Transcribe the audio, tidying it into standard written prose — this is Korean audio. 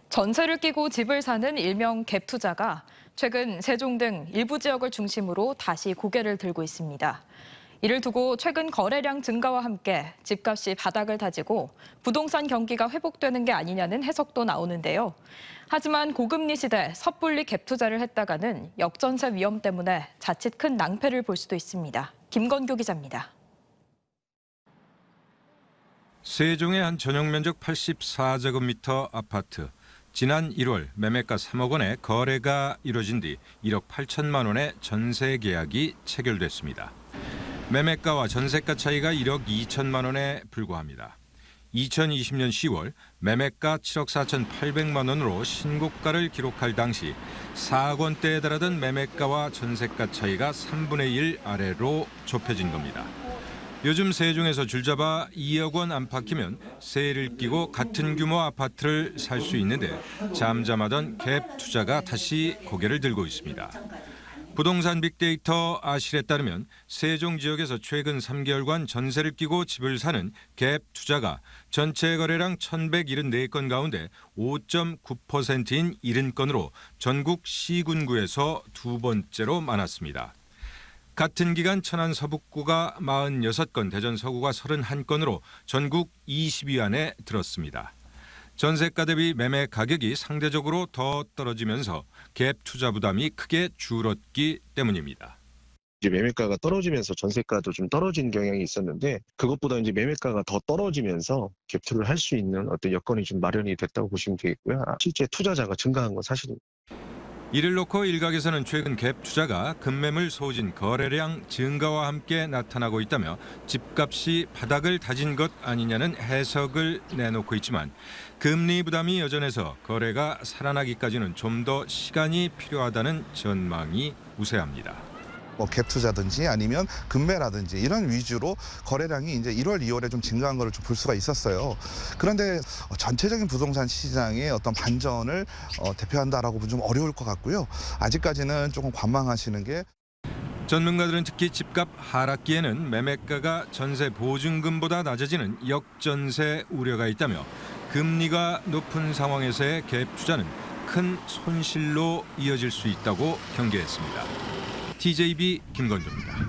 전세를 끼고 집을 사는 일명 갭 투자가 최근 세종 등 일부 지역을 중심으로 다시 고개를 들고 있습니다. 이를 두고 최근 거래량 증가와 함께 집값이 바닥을 다지고 부동산 경기가 회복되는 게 아니냐는 해석도 나오는데요. 하지만 고금리 시대 섣불리 갭 투자를 했다가는 역전세 위험 때문에 자칫 큰 낭패를 볼 수도 있습니다. 김건규 기자입니다. 세종의 한 전용 면적 84제곱미터 아파트. 지난 1월 매매가 3억 원에 거래가 이뤄진 뒤 1억 8천만 원의 전세 계약이 체결됐습니다. 매매가와 전세가 차이가 1억 2천만 원에 불과합니다. 2020년 10월 매매가 7억 4,800만 원으로 신고가를 기록할 당시 4억 원대에 달하던 매매가와 전세가 차이가 3분의 1 아래로 좁혀진 겁니다. 요즘 세종에서 줄잡아 2억 원 안팎이면 세를 끼고 같은 규모 아파트를 살 수 있는데 잠잠하던 갭 투자가 다시 고개를 들고 있습니다. 부동산 빅데이터 아실에 따르면 세종 지역에서 최근 3개월간 전세를 끼고 집을 사는 갭 투자가 전체 거래량 1,174건 가운데 5.9%인 70건으로 전국 시군구에서 두 번째로 많았습니다. 같은 기간 천안 서북구가 46건, 대전 서구가 31건으로 전국 20위 안에 들었습니다. 전세가 대비 매매 가격이 상대적으로 더 떨어지면서 갭 투자 부담이 크게 줄었기 때문입니다. 이제 매매가가 떨어지면서 전세가도 좀 떨어진 경향이 있었는데 그것보다 이제 매매가가 더 떨어지면서 갭 투자를 할 수 있는 어떤 여건이 좀 마련이 됐다고 보시면 되겠고요. 실제 투자자가 증가한 건 사실입니다. 이를 놓고 일각에서는 최근 갭 투자가 급매물 소진 거래량 증가와 함께 나타나고 있다며 집값이 바닥을 다진 것 아니냐는 해석을 내놓고 있지만 금리 부담이 여전해서 거래가 살아나기까지는 좀 더 시간이 필요하다는 전망이 우세합니다. 갭 투자든지 아니면 금매라든지 이런 위주로 거래량이 이제 1월, 2월에 좀 증가한 것을 좀 볼 수가 있었어요. 그런데 전체적인 부동산 시장의 어떤 반전을 대표한다라고 보면 좀 어려울 것 같고요. 아직까지는 조금 관망하시는 게. 전문가들은 특히 집값 하락기에는 매매가가 전세 보증금보다 낮아지는 역전세 우려가 있다며 금리가 높은 상황에서의 갭 투자는 큰 손실로 이어질 수 있다고 경계했습니다. TJB 김건주입니다.